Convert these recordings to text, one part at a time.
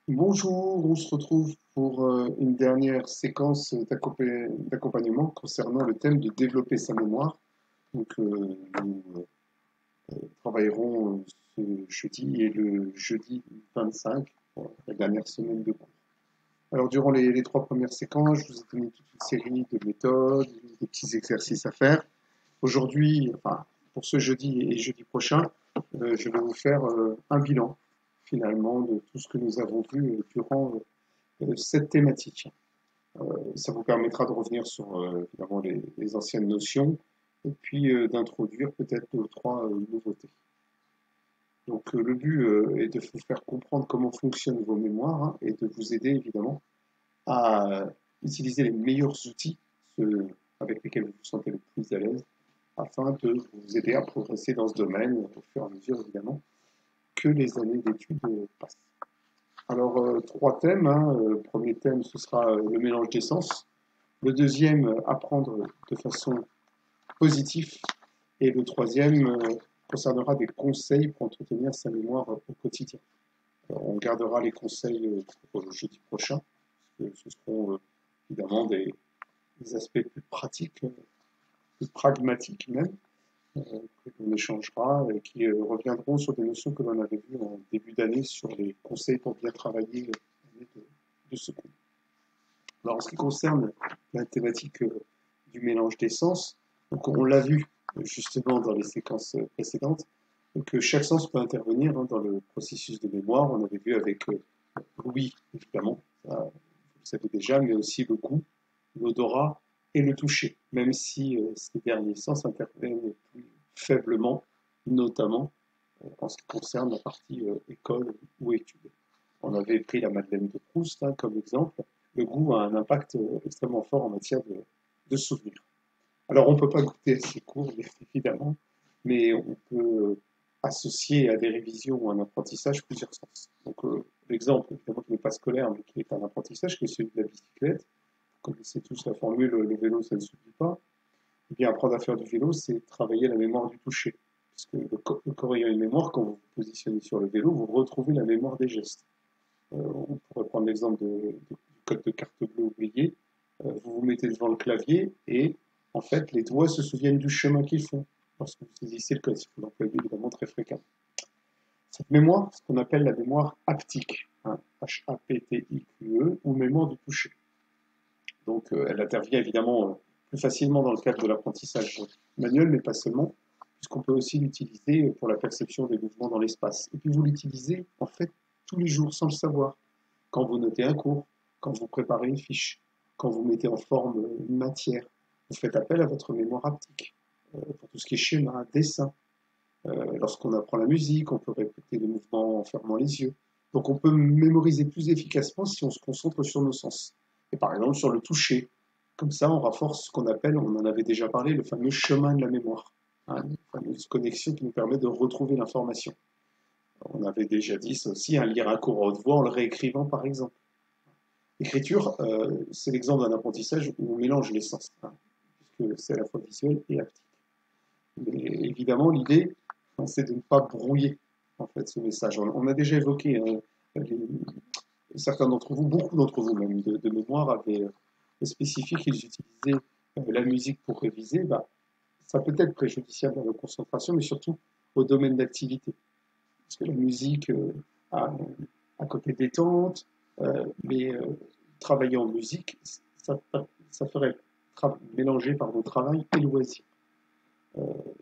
Bonjour, on se retrouve pour une dernière séquence d'accompagnement concernant le thème de développer sa mémoire. Nous travaillerons ce jeudi et le jeudi 25, pour la dernière semaine de cours. Alors, durant les trois premières séquences, je vous ai donné toute une série de méthodes, de petits exercices à faire. Aujourd'hui, enfin, pour ce jeudi et jeudi prochain, je vais vous faire un bilan, finalement, de tout ce que nous avons vu durant cette thématique. Ça vous permettra de revenir sur évidemment les anciennes notions et puis d'introduire peut-être deux ou trois nouveautés. Donc le but est de vous faire comprendre comment fonctionnent vos mémoires, hein, et de vous aider évidemment à utiliser les meilleurs outils, ceux avec lesquels vous vous sentez le plus à l'aise, afin de vous aider à progresser dans ce domaine au fur et à mesure évidemment que les années d'études passent. Alors, trois thèmes, hein. Premier thème, ce sera le mélange d'essence. Le deuxième, apprendre de façon positive. Et le troisième concernera des conseils pour entretenir sa mémoire au quotidien. Alors, on gardera les conseils pour le jeudi prochain, parce que ce seront évidemment des aspects plus pratiques, plus pragmatiques même, que l'on échangera et qui reviendront sur des notions que l'on avait vues en début d'année sur les conseils pour bien travailler l'année de ce cours. Alors, en ce qui concerne la thématique du mélange d'essence, donc on l'a vu justement dans les séquences précédentes, que chaque sens peut intervenir, hein, dans le processus de mémoire. On avait vu avec l'ouïe, évidemment, ça, vous le savez déjà, mais aussi le goût, l'odorat et le toucher, même si ces derniers sens interviennent plus faiblement, notamment en ce qui concerne la partie école ou études. On avait pris la Madeleine de Proust, hein, comme exemple. Le goût a un impact extrêmement fort en matière de souvenirs. Alors, on ne peut pas goûter à ces cours, bien évidemment, mais on peut associer à des révisions ou à un apprentissage plusieurs sens. Donc, l'exemple, évidemment, qui n'est pas scolaire, mais qui est un apprentissage, qui est celui de la bicyclette. Vous connaissez tous la formule, le vélo, ça ne s'oublie pas. Eh bien, apprendre à faire du vélo, c'est travailler la mémoire du toucher. Parce que le corps ayant une mémoire, quand vous vous positionnez sur le vélo, vous retrouvez la mémoire des gestes. On pourrait prendre l'exemple du code de carte bleue oublié. Vous vous mettez devant le clavier et en fait les doigts se souviennent du chemin qu'ils font lorsque vous saisissez le code. Vous l'employez évidemment très fréquemment. Cette mémoire, ce qu'on appelle la mémoire haptique, hein, H-A-P-T-I-Q-E, ou mémoire du toucher. Donc elle intervient évidemment plus facilement dans le cadre de l'apprentissage manuel, mais pas seulement, puisqu'on peut aussi l'utiliser pour la perception des mouvements dans l'espace. Et puis vous l'utilisez en fait tous les jours sans le savoir. Quand vous notez un cours, quand vous préparez une fiche, quand vous mettez en forme une matière, vous faites appel à votre mémoire haptique pour tout ce qui est schéma, dessin. Lorsqu'on apprend la musique, on peut répéter les mouvements en fermant les yeux. Donc on peut mémoriser plus efficacement si on se concentre sur nos sens. Et par exemple sur le toucher. Comme ça, on renforce ce qu'on appelle, on en avait déjà parlé, le fameux chemin de la mémoire. Hein, une fameuse connexion qui nous permet de retrouver l'information. On avait déjà dit ça aussi, hein, lire un cours à haute voix en le réécrivant par exemple. L'écriture, c'est l'exemple d'un apprentissage où on mélange les sens, hein, puisque c'est à la fois visuel et haptique. Mais évidemment, l'idée, hein, c'est de ne pas brouiller en fait ce message. On a déjà évoqué, hein, les, certains d'entre vous, beaucoup d'entre vous même, de mémoire avaient spécifié qu'ils utilisaient la musique pour réviser. Bah, ça peut être préjudiciable à la concentration, mais surtout au domaine d'activité. Parce que la musique a un côté détente, mais travailler en musique, ça, ça ferait mélanger par vos travail et loisirs.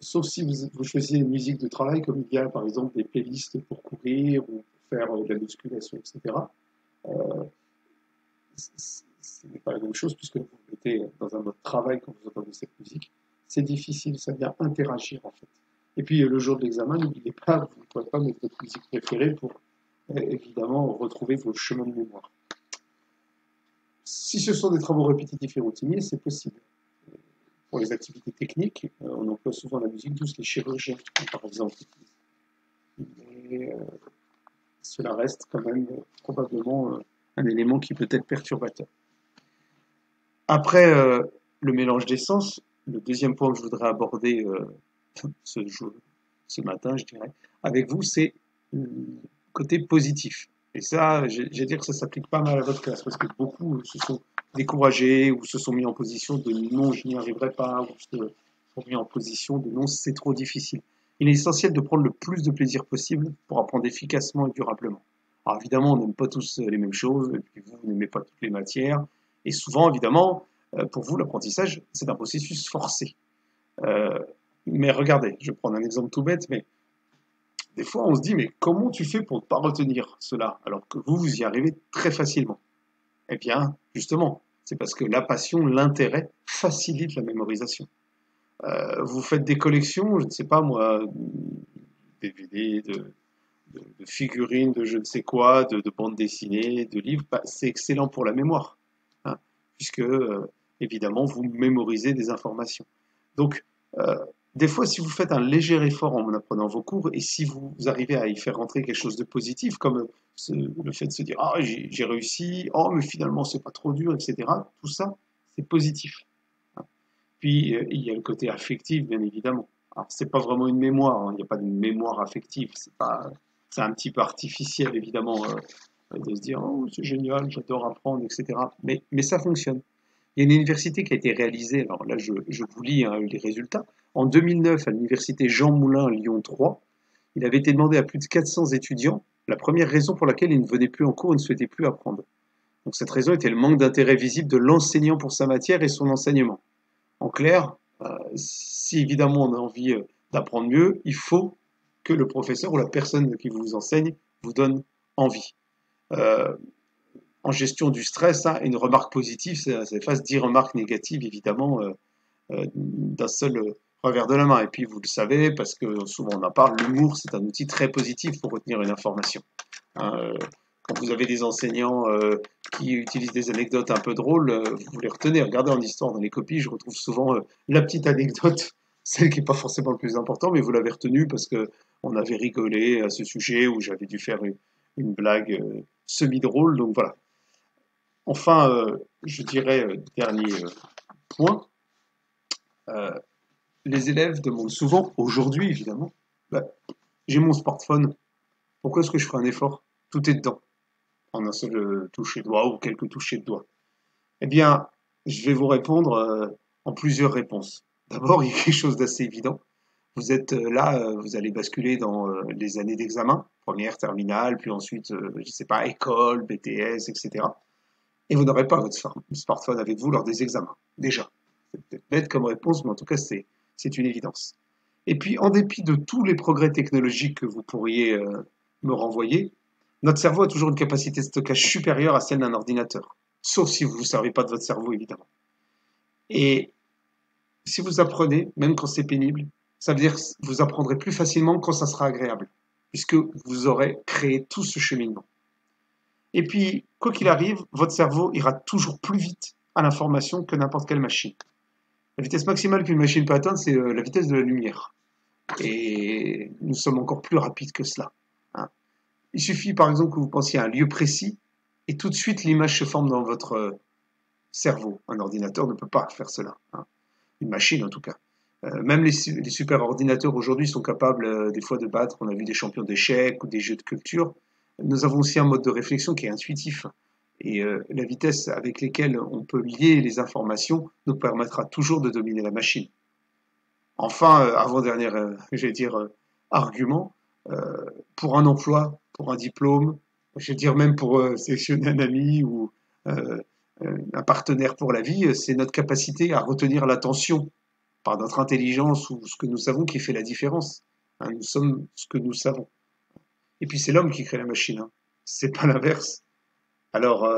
Sauf si vous choisissez une musique de travail, comme il y a par exemple des playlists pour courir ou pour faire de la musculation, etc. Euh, ce n'est pas la même chose puisque vous vous mettez dans un mode travail quand vous entendez cette musique. C'est difficile, ça vient interagir en fait. Et puis le jour de l'examen, n'oubliez pas, vous ne pouvez pas mettre votre musique préférée pour évidemment retrouver vos chemins de mémoire. Si ce sont des travaux répétitifs et routiniers, c'est possible. Pour les activités techniques, on emploie souvent la musique douce, les chirurgiens, par exemple. Mais cela reste quand même probablement un élément qui peut être perturbateur. Après le mélange d'essence, le deuxième point que je voudrais aborder ce matin, je dirais, avec vous, c'est le côté positif. Et ça, j'ai dire que ça s'applique pas mal à votre classe, parce que beaucoup se sont découragés ou se sont mis en position de non, je n'y arriverai pas, ou se sont mis en position de non, c'est trop difficile. Il est essentiel de prendre le plus de plaisir possible pour apprendre efficacement et durablement. Alors évidemment, on n'aime pas tous les mêmes choses, et puis vous n'aimez pas toutes les matières, et souvent, évidemment, pour vous, l'apprentissage, c'est un processus forcé. Euh, mais regardez, je vais prendre un exemple tout bête, mais des fois, on se dit, mais comment tu fais pour ne pas retenir cela alors que vous, vous y arrivez très facilement? Eh bien, justement, c'est parce que la passion, l'intérêt facilite la mémorisation. Vous faites des collections, je ne sais pas moi, DVD, de figurines, de je ne sais quoi, de bandes dessinées, de livres, bah, c'est excellent pour la mémoire, hein, puisque évidemment vous mémorisez des informations. Donc, euh, des fois, si vous faites un léger effort en apprenant vos cours et si vous arrivez à y faire rentrer quelque chose de positif, comme le fait de se dire ah j'ai réussi, oh mais finalement c'est pas trop dur, etc. Tout ça, c'est positif, hein. Puis il y a le côté affectif, bien évidemment. Alors c'est pas vraiment une mémoire, hein, il n'y a pas de mémoire affective, c'est un petit peu artificiel évidemment de se dire oh c'est génial, j'adore apprendre, etc. Mais ça fonctionne. Il y a une université qui a été réalisée, alors là je vous lis hein, les résultats. En 2009, à l'université Jean Moulin Lyon 3, il avait été demandé à plus de 400 étudiants la première raison pour laquelle ils ne venaient plus en cours et ne souhaitaient plus apprendre. Donc cette raison était le manque d'intérêt visible de l'enseignant pour sa matière et son enseignement. En clair, si évidemment on a envie d'apprendre mieux, il faut que le professeur ou la personne qui vous enseigne vous donne envie. Euh, en gestion du stress, hein, une remarque positive, ça efface 10 remarques négatives, évidemment, d'un seul revers de la main. Et puis, vous le savez, parce que souvent on en parle, l'humour, c'est un outil très positif pour retenir une information, hein. Quand vous avez des enseignants qui utilisent des anecdotes un peu drôles, vous les retenez. Regardez en histoire, dans les copies, je retrouve souvent la petite anecdote, celle qui n'est pas forcément le plus important, mais vous l'avez retenue parce que on avait rigolé à ce sujet, ou j'avais dû faire une blague semi-drôle. Donc voilà. Enfin, je dirais, dernier point, euh, les élèves demandent souvent, aujourd'hui évidemment, bah, j'ai mon smartphone, pourquoi est-ce que je ferai un effort? Tout est dedans, en un seul toucher de doigt ou quelques touchés de doigt. Eh bien, je vais vous répondre en plusieurs réponses. D'abord, il y a quelque chose d'assez évident. Vous êtes là, vous allez basculer dans les années d'examen, première, terminale, puis ensuite, je ne sais pas, école, BTS, etc. Et vous n'aurez pas votre smartphone avec vous lors des examens, déjà. C'est peut-être bête comme réponse, mais en tout cas, c'est une évidence. Et puis, en dépit de tous les progrès technologiques que vous pourriez me renvoyer, notre cerveau a toujours une capacité de stockage supérieure à celle d'un ordinateur. Sauf si vous ne vous servez pas de votre cerveau, évidemment. Et si vous apprenez, même quand c'est pénible, ça veut dire que vous apprendrez plus facilement quand ça sera agréable, puisque vous aurez créé tout ce cheminement. Et puis, quoi qu'il arrive, votre cerveau ira toujours plus vite à l'information que n'importe quelle machine. La vitesse maximale qu'une machine peut atteindre, c'est la vitesse de la lumière. Et nous sommes encore plus rapides que cela, hein. Il suffit par exemple que vous pensiez à un lieu précis et tout de suite l'image se forme dans votre cerveau. Un ordinateur ne peut pas faire cela, hein. Une machine en tout cas. Même les super ordinateurs aujourd'hui sont capables des fois de battre, on a vu des champions d'échecs ou des jeux de culture. Nous avons aussi un mode de réflexion qui est intuitif. Et la vitesse avec laquelle on peut lier les informations nous permettra toujours de dominer la machine. Enfin, avant-dernier, j'allais dire, argument, pour un emploi, pour un diplôme, je vais dire même pour sélectionner un ami ou euh, un partenaire pour la vie, c'est notre capacité à retenir l'attention par notre intelligence ou ce que nous savons qui fait la différence, hein. Nous sommes ce que nous savons. Et puis c'est l'homme qui crée la machine, hein. C'est pas l'inverse. Alors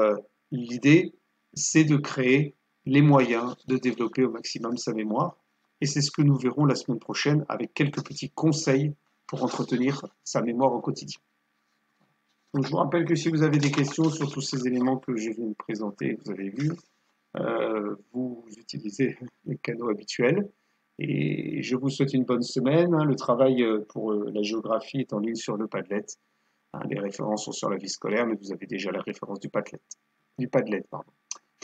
l'idée, c'est de créer les moyens de développer au maximum sa mémoire. Et c'est ce que nous verrons la semaine prochaine avec quelques petits conseils pour entretenir sa mémoire au quotidien. Donc, je vous rappelle que si vous avez des questions sur tous ces éléments que je viens de présenter, que vous avez vus, vous utilisez les canaux habituels. Et je vous souhaite une bonne semaine, hein. Le travail pour la géographie est en ligne sur le Padlet, hein. Les références sont sur la vie scolaire, mais vous avez déjà la référence du Padlet. Du Padlet, pardon.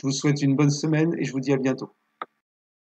Je vous souhaite une bonne semaine et je vous dis à bientôt.